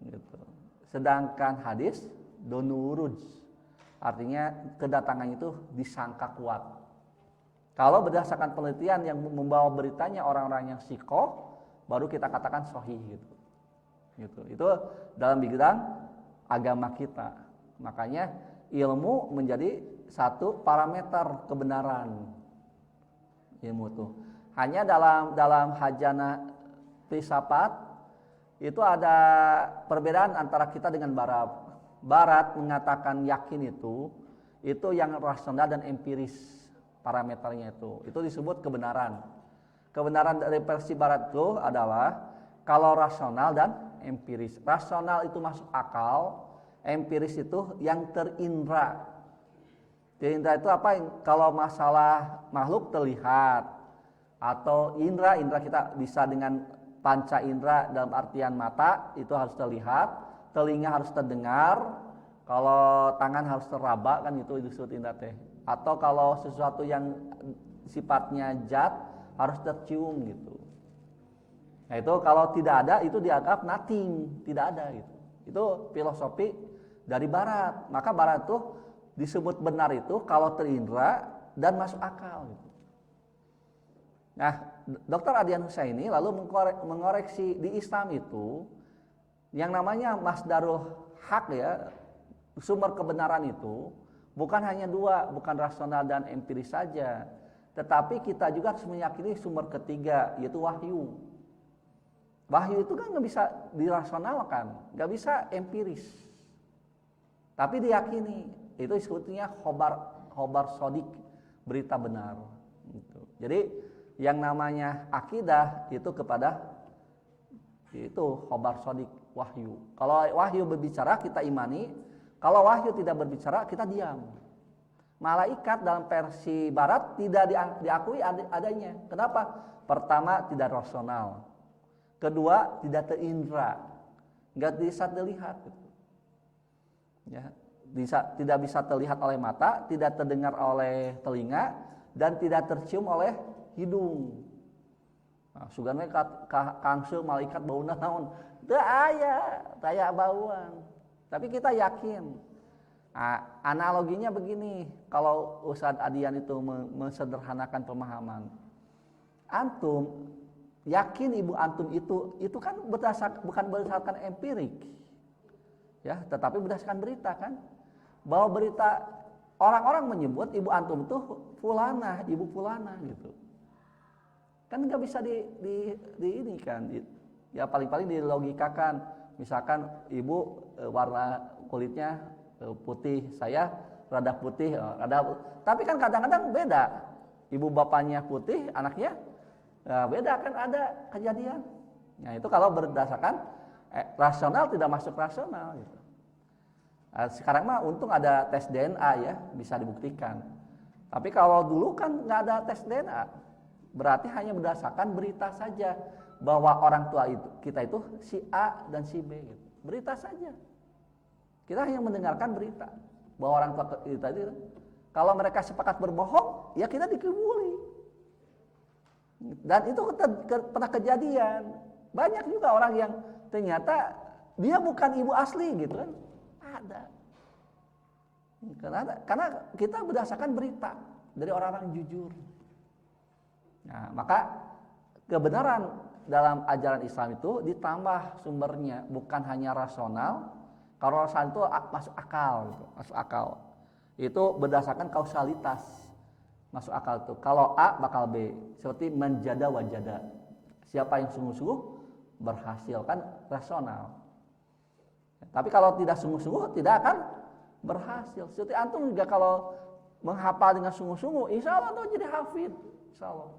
gitu. Sedangkan hadis donurud artinya kedatangannya itu disangka kuat. Kalau berdasarkan penelitian yang membawa beritanya orang-orang yang sikoh, baru kita katakan sahih gitu. Itu dalam bidang agama kita. Makanya ilmu menjadi satu parameter kebenaran ilmu itu. Hanya dalam hajana filsafat itu ada perbedaan antara kita dengan barat. Barat mengatakan yakin itu yang rasional dan empiris parameternya itu disebut kebenaran. Kebenaran dari versi barat itu adalah kalau rasional dan empiris. Rasional itu masuk akal, empiris itu yang terindra. Terindra itu apa? Kalau masalah makhluk terlihat atau indra kita bisa dengan panca indra dalam artian mata itu harus terlihat. Telinga harus terdengar, kalau tangan harus teraba kan itu disebut indra teh. Atau kalau sesuatu yang sifatnya zat harus tercium gitu. Nah itu kalau tidak ada itu dianggap nothing, tidak ada gitu. Itu filosofi dari barat. Maka barat itu disebut benar itu kalau terindra dan masuk akal gitu. Nah, Dr. Adian Husaini lalu mengoreksi di Islam itu yang namanya masdarul haq ya, sumber kebenaran itu bukan hanya dua, bukan rasional dan empiris saja, tetapi kita juga harus meyakini sumber ketiga yaitu wahyu. Wahyu itu kan nggak bisa dirasionalkan, nggak bisa empiris, tapi diyakini. Itu disebutnya khobar sodik, berita benar. Gitu. Jadi yang namanya akidah itu kepada itu khobar sodik, wahyu. Kalau wahyu berbicara kita imani, kalau wahyu tidak berbicara kita diam. Malaikat dalam versi barat tidak diakui adanya. Kenapa? Pertama tidak rasional. Kedua tidak terindra. Enggak bisa dilihat. Ya, tidak bisa terlihat oleh mata, tidak terdengar oleh telinga, dan tidak tercium oleh hidung. Nah, sugannya kangse malaikat bau naon, teu aya bauan. Tapi kita yakin. Nah, analoginya begini, kalau Ustadz Adian itu mensederhanakan pemahaman. Antum yakin ibu antum itu kan bukan berdasarkan empirik. Ya, tetapi berdasarkan berita kan. Bahwa berita orang-orang menyebut ibu antum itu fulana, ibu fulana gitu. Kan nggak bisa di ini kan, ya paling-paling dilogikakan, misalkan ibu warna kulitnya putih, saya rada putih, tapi kan kadang-kadang beda, ibu bapaknya putih, anaknya beda kan, ada kejadian. Nah itu kalau berdasarkan rasional tidak masuk rasional gitu. Sekarang mah untung ada tes DNA ya, bisa dibuktikan. Tapi kalau dulu kan nggak ada tes DNA. Berarti hanya berdasarkan berita saja bahwa orang tua kita itu si A dan si B gitu. Berita saja. Kita hanya mendengarkan berita bahwa orang tua kita itu, kalau mereka sepakat berbohong, ya kita dikibuli. Dan itu pernah kejadian. Banyak juga orang yang ternyata dia bukan ibu asli gitu kan. Ada. Karena kita berdasarkan berita dari orang-orang jujur. Nah, maka kebenaran dalam ajaran Islam itu ditambah sumbernya, bukan hanya rasional. Kalau rasional itu masuk akal, gitu. Masuk akal. Itu berdasarkan kausalitas. Masuk akal itu. Kalau A bakal B, seperti menjada wajada. Siapa yang sungguh-sungguh berhasil kan rasional. Tapi kalau tidak sungguh-sungguh tidak akan berhasil. Seperti antum juga kalau menghafal dengan sungguh-sungguh, insya Allah tuh jadi hafid, insya Allah.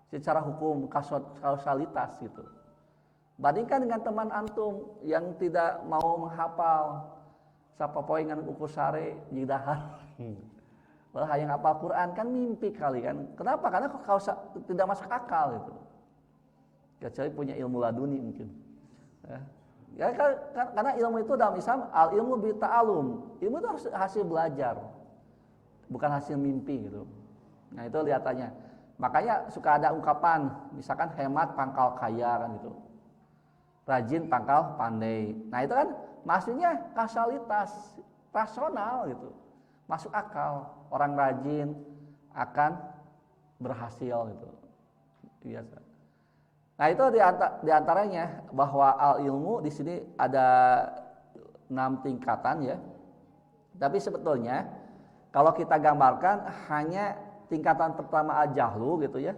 Secara hukum kausalitas gitu. Bandingkan dengan teman antum yang tidak mau menghafal, sapa poe ngan ukur sare jidahar. Wah yang hafal Quran kan mimpi kali kan. Kenapa? Karena tidak masuk akal itu. Kecuali punya ilmu laduni mungkin. Ya karena ilmu itu dalam Islam al ilmu bi ta'allum. Ilmu itu harus hasil belajar. Bukan hasil mimpi gitu. Nah, itu lihatannya. Makanya suka ada ungkapan, misalkan hemat pangkal kaya kan gitu. Rajin pangkal pandai. Nah, itu kan maksudnya kausalitas, rasional gitu. Masuk akal. Orang rajin akan berhasil gitu. Biasa. Nah, itu diantaranya bahwa al ilmu di sini ada 6 tingkatan ya. Tapi sebetulnya kalau kita gambarkan hanya tingkatan pertama al-jahlu gitu ya.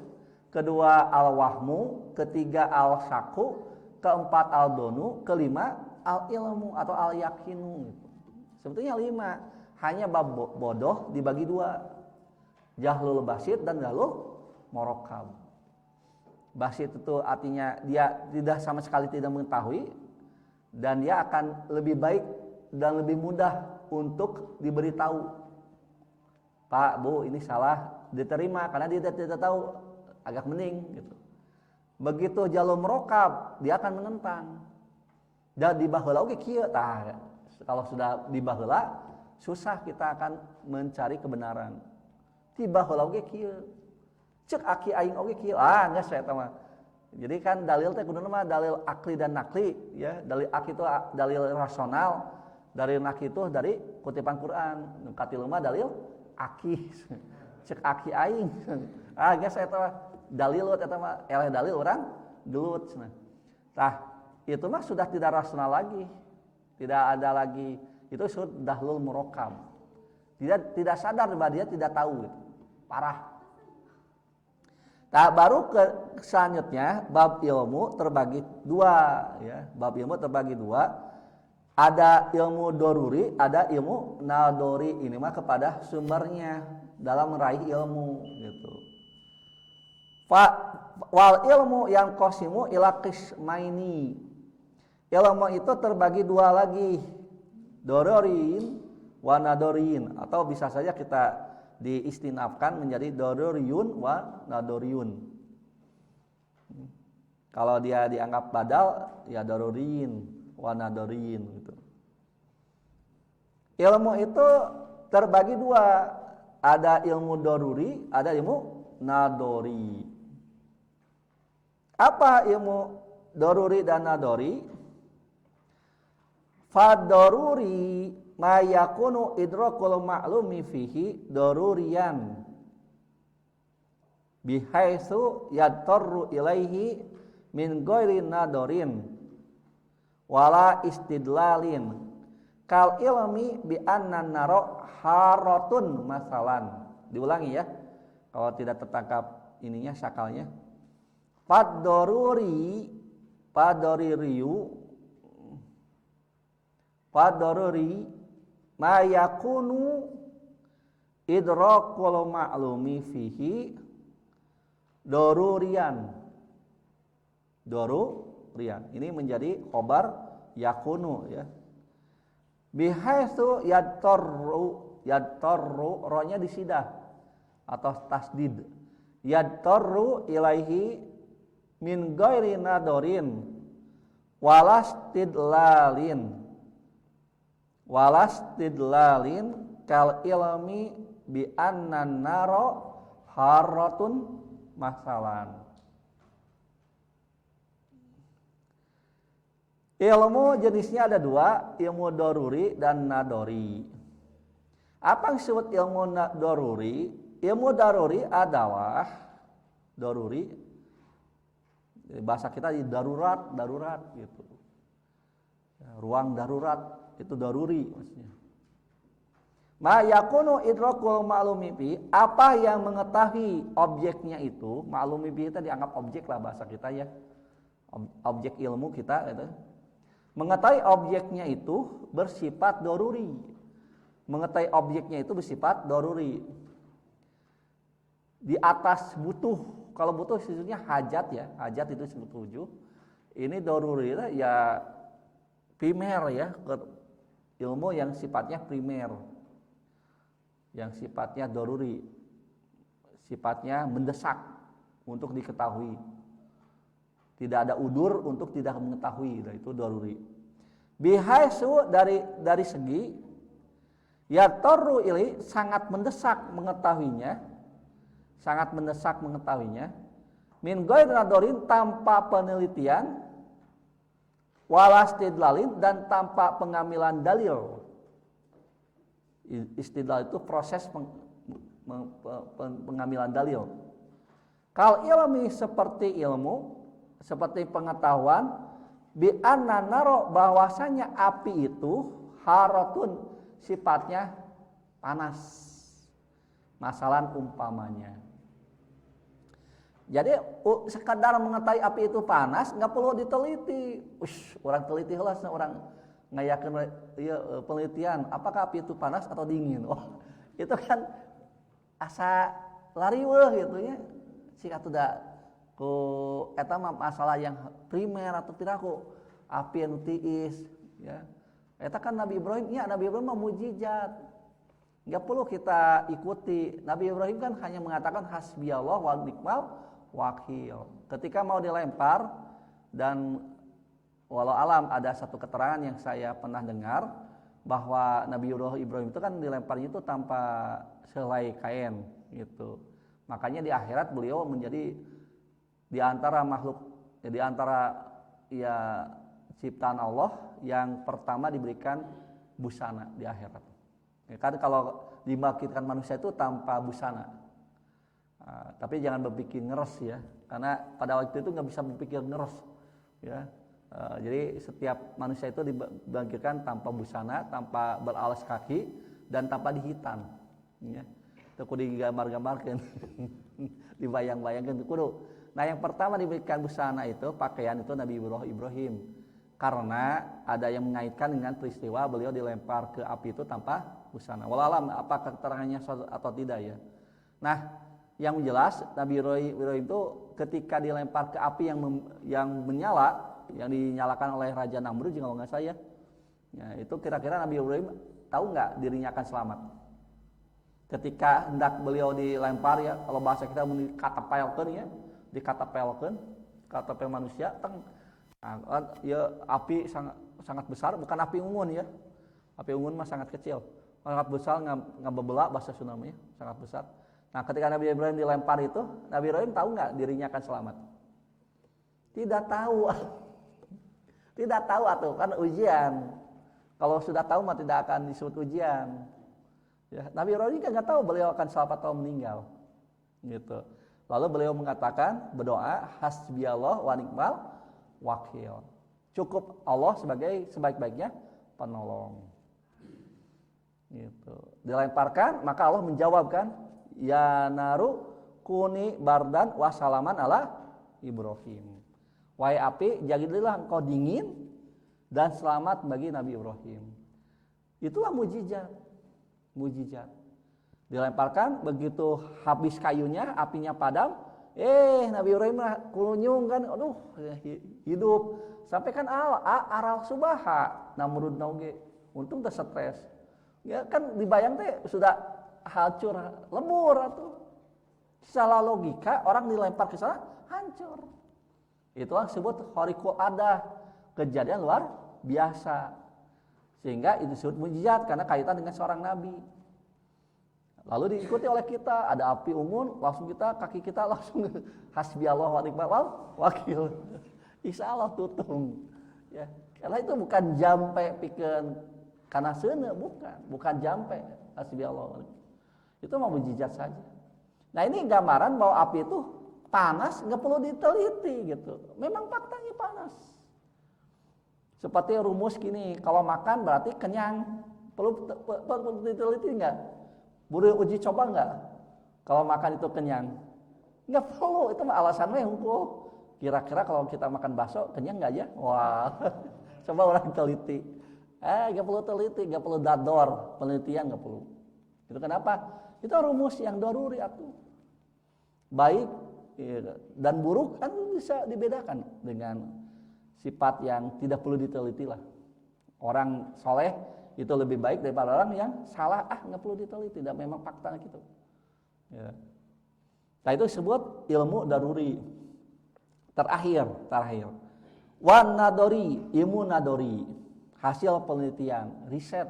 Kedua al-wahmu, ketiga al-syaku, keempat al-donu, kelima al-ilmu atau al-yakinu gitu. Sebetulnya 5, hanya bab bodoh dibagi 2. Jahlul basit dan jahlul murakkab. Basit itu artinya dia tidak sama sekali tidak mengetahui dan dia akan lebih baik dan lebih mudah untuk diberitahu. Pak, Bu, ini salah, diterima karena dia tidak tahu, agak mending gitu. Begitu jalur merokab, dia akan menentang. Dan di baheula oge kieu tah. Kalau sudah di baheula, susah kita akan mencari kebenaran. Di baheula oge kieu. Cek aki aing oge kieu. Geus saya tah mah. Jadi kan dalil teh kuduna mah dalil akli dan nakli ya. Dalil akli itu dalil rasional, dalil nakli itu dari kutipan Quran. Nu katilu mah dalil aki. Cek aki aing. Geus saya tah dalil eta mah eleh dalil urang gelut cenah. Tah itu mah sudah tidak rasional lagi. Tidak ada lagi itu sudah dahlul murakkab. Tidak sadar bahwa dia tidak tahu gitu. Parah. Nah, baru ke selanjutnya bab ilmu terbagi 2 ya. Bab ilmu terbagi 2. Ada ilmu doruri, ada ilmu nadori. Ini mah kepada sumbernya dalam meraih ilmu gitu. Wal ilmu yang qasimu ila qismaini. Ilmu itu terbagi dua lagi, dororin wa nadorin, atau bisa saja kita diistinafkan menjadi dororiyun wa nadoriyun. Kalau dia dianggap badal, ya dororin wa nadorin gitu. Ilmu itu terbagi dua, ada ilmu doruri, ada ilmu nadori. Apa ilmu doruri dan nadori? Fadoruri ma yakunu idrakul ma'lumi fihi dorurian bihaitsu yatarru ilaihi min ghairi nadorin wala istidlalin kal ilmi bi anna naro haratun masalan. Diulangi ya, kalau tidak tertangkap ininya syakalnya. Fadoruri Fadoruri ma yakunu idrakul ma'lumi fihi dorurian. Ini menjadi khobar yakunu ya. Bihaitsu yadtarru rohnya disidah atau tasdid. Yadtarru ilaihi min ghairi nadorin walastidlalin kal ilmi bi anna naro haratun masalan. Ilmu jenisnya ada dua, ilmu doruri dan nadori. Apa yang disebut ilmu doruri? Ilmu doruri adalah doruri, bahasa kita di darurat gitu. Ruang darurat itu doruri maksudnya. Ma yakunu idrakul ma'lumi bi, apa yang mengetahui objeknya itu, ma'lumi bi itu dianggap objek lah bahasa kita ya. Objek ilmu kita itu. Mengetahui objeknya itu bersifat doruri. Mengetahui objeknya itu bersifat doruri. Di atas butuh, kalau butuh sesungguhnya hajat ya, hajat itu disebut tujuh. Ini doruri ya primer ya, ilmu yang sifatnya primer, yang sifatnya doruri, sifatnya mendesak untuk diketahui. Tidak ada udur untuk tidak mengetahui, itu doruri. Bihaitsu dari segi yatarru ilai sangat mendesak mengetahuinya, min ghairi nadorin tanpa penelitian, walastidlalin dan tanpa pengambilan dalil. Istidlal itu proses pengambilan dalil. Kal ilmi seperti ilmu, seperti pengetahuan, bi anna naro bahwasanya api itu haratun sifatnya panas. Masalan umpamanya. Jadi sekadar mengetahui api itu panas nggak perlu diteliti. Orang teliti heula orang ngayakeun penelitian apakah api itu panas atau dingin. Itu kan asa lariweuh gitu ya. Sika tidak ku eta mah masalah yang primer atau tidak ku api anu tiis ya. Eta kan Nabi Ibrahim mah mukjizat. Enggak perlu kita ikuti. Nabi Ibrahim kan hanya mengatakan hasbiyallah wa ni'mal wakil. Ketika mau dilempar, dan walau alam ada satu keterangan yang saya pernah dengar bahwa Nabi Ibrahim itu kan dilemparnya itu tanpa selai kain gitu. Makanya di akhirat beliau menjadi di antara makhluk, di antara ya ciptaan Allah yang pertama diberikan busana di akhirat. Ya, kan kalau dibangkitkan manusia itu tanpa busana. Tapi jangan berpikir ngeres ya, karena pada waktu itu nggak bisa berpikir ngeres ya. Jadi setiap manusia itu dibangkitkan tanpa busana, tanpa beralas kaki, dan tanpa dihitan. Ya. Itu kudu digambar-gambarkan, dibayang-bayangkan kudu. Nah yang pertama diberikan busana itu pakaian itu Nabi Ibrahim, karena ada yang mengaitkan dengan peristiwa beliau dilempar ke api itu tanpa busana. Wallahualam apakah keterangannya atau tidak ya. Nah yang jelas Nabi Ibrahim itu ketika dilempar ke api yang menyala yang dinyalakan oleh Raja Namrud kalau nggak saya. Ya, itu kira-kira Nabi Ibrahim tahu nggak dirinya akan selamat? Ketika hendak beliau dilempar ya, kalau bahasa kita dikatapelkeun ya, dikatapelkeun, katapel manusia, ya api sangat besar, bukan api unggun ya. Api unggun mah sangat kecil. Sangat besar ngabebela bahasa Sunda ya, sangat besar. Nah, ketika Nabi Ibrahim dilempar itu, Nabi Ibrahim tahu nggak dirinya akan selamat? Tidak tahu. Tidak tahu atuh, kan ujian. Kalau sudah tahu mah tidak akan disebut ujian. Ya, Nabi Ibrahim kan nggak tahu beliau akan selamat atau meninggal, gitu. Lalu beliau mengatakan berdoa hasbiyallah wa ni'mal wakil. Cukup Allah sebagai sebaik-baiknya penolong. Gitu. Dilemparkan, maka Allah menjawabkan, ya naru kuni bardan wa salaman ala Ibrahim. Wahai api, jadilah engkau dingin dan selamat bagi Nabi Ibrahim. Itulah mujizat. Mujizat. Dilemparkan, begitu habis kayunya, apinya padam, Nabi Ibrahim kunyung kan, aduh hidup. Sampai kan aral subaha Namrud nauge, untung teu stres. Ya kan dibayang teh sudah hancur, lebur atuh. Secara logika orang dilempar ke sana hancur. Itulah disebut khariqul adah, kejadian luar biasa. Sehingga itu disebut mujizat karena kaitan dengan seorang nabi. Lalu diikuti oleh kita, ada api unggun, langsung kaki kita langsung hasbiyallah wa ni'mal wakil. Insyaallah tutung. Ya, karena itu bukan jampe pikeun kana seuneu, bukan jampe hasbiyallah. Itu mah mujizat saja. Nah, ini gambaran bahwa api itu panas, enggak perlu diteliti gitu. Memang faktanya panas. Seperti rumus gini, kalau makan berarti kenyang. Perlu diteliti enggak? Boleh uji coba enggak? Kalau makan itu kenyang? Enggak perlu, itu mah alasannya hukum. Kira-kira kalau kita makan bakso kenyang enggak ya? Wah, coba orang teliti. Enggak perlu teliti, enggak perlu dador, penelitian enggak perlu. Itu kenapa? Itu rumus yang daruri atuh. Baik dan buruk kan bisa dibedakan dengan sifat yang tidak perlu diteliti lah. Orang soleh itu lebih baik daripada orang yang salah, nggak perlu diteliti, tidak memang fakta gitu. Ya. Nah itu disebut ilmu daruri. Terakhir. Wan nadori, ilmu nadori, hasil penelitian, riset.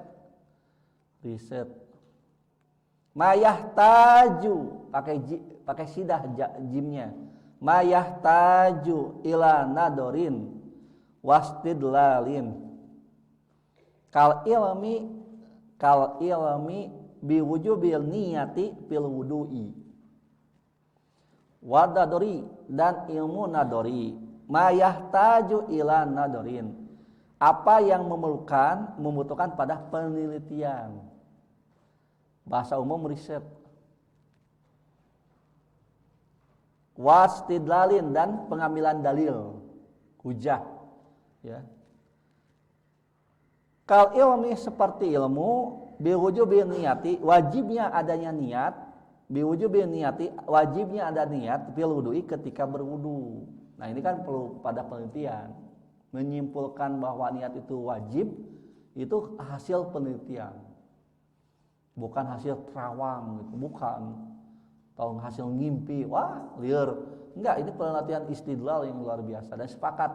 Mayah taju, pakai sidah jimnya. Mayah taju ila nadorin wastidlalin kal ilmi biwujubil niyati fil wudu'i wadadori dan ilmu nadori mayahtaju ila nadorin apa yang membutuhkan pada penelitian, bahasa umum riset, wastidlalin dan pengambilan dalil hujah. Ya. Kal ilmi seperti ilmu biwujubil niyati, wajibnya adanya niat, biwujubil niyati, wajibnya ada niat fil wudu'i ketika berwudu. Nah, ini kan perlu pada penelitian. Menyimpulkan bahwa niat itu wajib itu hasil penelitian. Bukan hasil terawang gitu, bukan. Atau hasil ngimpi, wah, liar. Enggak, ini penelitian istidlal yang luar biasa dan sepakat.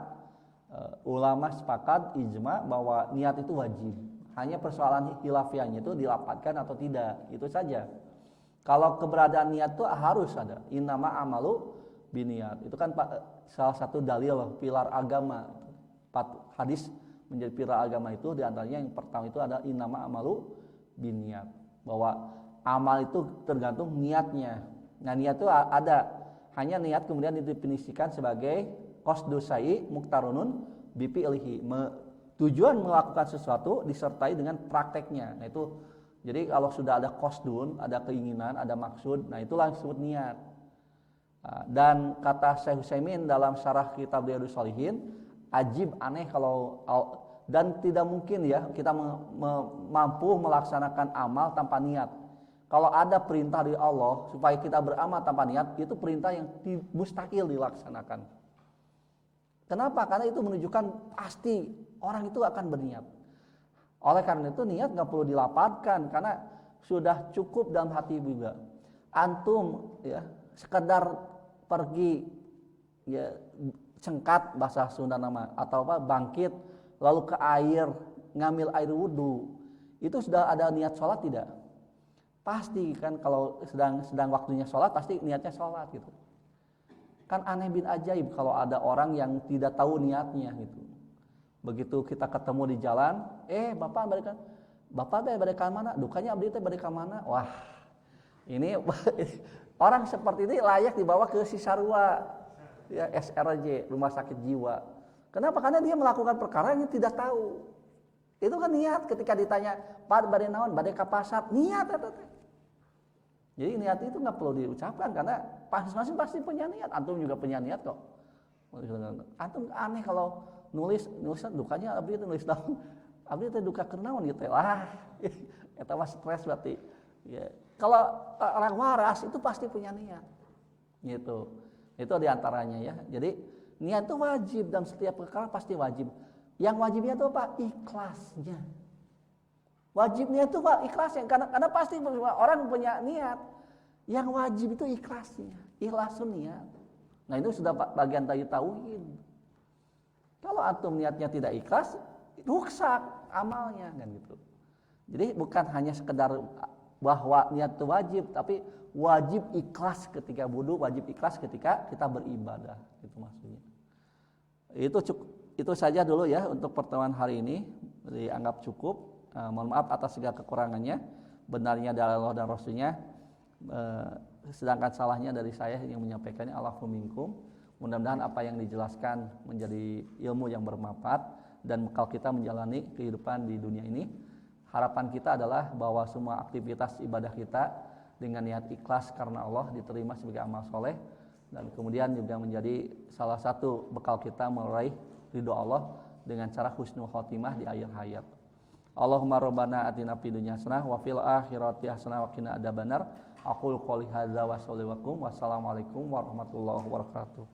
Ulama sepakat ijma bahwa niat itu wajib. Hanya persoalan khilafiahnya itu dilapatkan atau tidak, itu saja. Kalau keberadaan niat itu harus ada. Innama amalu biniat. Itu kan salah satu dalil pilar agama. 4 hadis menjadi pilar agama itu diantaranya yang pertama itu ada innama amalu biniat. Bahwa amal itu tergantung niatnya. Nah, niat itu ada. Hanya niat kemudian didefinisikan sebagai qasdu syai' muktarunun bi fi'lihi. Tujuan melakukan sesuatu disertai dengan prakteknya. Nah, itu jadi kalau sudah ada qasdun, ada keinginan, ada maksud, nah itulah yang disebut niat. Dan kata Syekh Utsaimin dalam syarah kitab Riyadhus Shalihin, ajib aneh kalau dan tidak mungkin ya kita mampu melaksanakan amal tanpa niat. Kalau ada perintah dari Allah supaya kita beramal tanpa niat, itu perintah yang mustahil dilaksanakan. Kenapa? Karena itu menunjukkan pasti orang itu akan berniat. Oleh karena itu niat nggak perlu dilapatkan karena sudah cukup dalam hati juga. Antum ya sekedar pergi ya cengkat bahasa Sunda nama atau apa bangkit lalu ke air ngambil air wudhu itu sudah ada niat sholat tidak? Pasti kan kalau sedang waktunya sholat pasti niatnya sholat gitu. Kan aneh bin ajaib kalau ada orang yang tidak tahu niatnya gitu. Begitu kita ketemu di jalan, bapak balik ke mana? Dukanya abdi teh balik ke mana? Wah, ini orang seperti ini layak dibawa ke Cisarua, ya SRJ, rumah sakit jiwa. Kenapa? Karena dia melakukan perkara yang tidak tahu. Itu kan niat ketika ditanya, Pak bade naon, bade ka pasar, niat eta teh. Jadi niat itu nggak perlu diucapkan karena masing-masing pasti punya niat. Antum juga punya niat kok. Antum aneh kalau nulisan dukanya abdi itu nulis naon. Abdi itu duka kenaon gitu. Wah, eta mah stres berarti. Ya. Kalau orang waras itu pasti punya niat. Gitu. Itu diantaranya ya. Jadi niat itu wajib dan setiap perkara pasti wajib. Yang wajibnya itu apa? Ikhlasnya. Wajibnya itu Pak ikhlasnya karena pasti orang punya niat. Yang wajib itu ikhlasnya, ikhlasun niat. Nah itu sudah bagian dari tauhid. Kalau antum niatnya tidak ikhlas, rusak amalnya kan gitu. Jadi bukan hanya sekedar bahwa niat itu wajib, tapi wajib ikhlas ketika wudu, wajib ikhlas ketika kita beribadah, itu maksudnya. Itu saja dulu ya untuk pertemuan hari ini, dianggap cukup. Mohon maaf atas segala kekurangannya, benarnya dari Allah dan Rasulnya, sedangkan salahnya dari saya yang menyampaikannya. Allahu minkum. Mudah-mudahan apa yang dijelaskan menjadi ilmu yang bermanfaat dan bekal kita menjalani kehidupan di dunia ini. Harapan kita adalah bahwa semua aktivitas ibadah kita dengan niat ikhlas karena Allah diterima sebagai amal soleh, dan kemudian juga menjadi salah satu bekal kita meraih ridho Allah dengan cara husnul khotimah di akhir hayat. Allahumma rabbana atina fid dunya hasanah wa fil akhirati hasanah wa qina adzabannar. Aqulu qouli hadza wa sallallahu wassalamualaikum warahmatullahi wabarakatuh.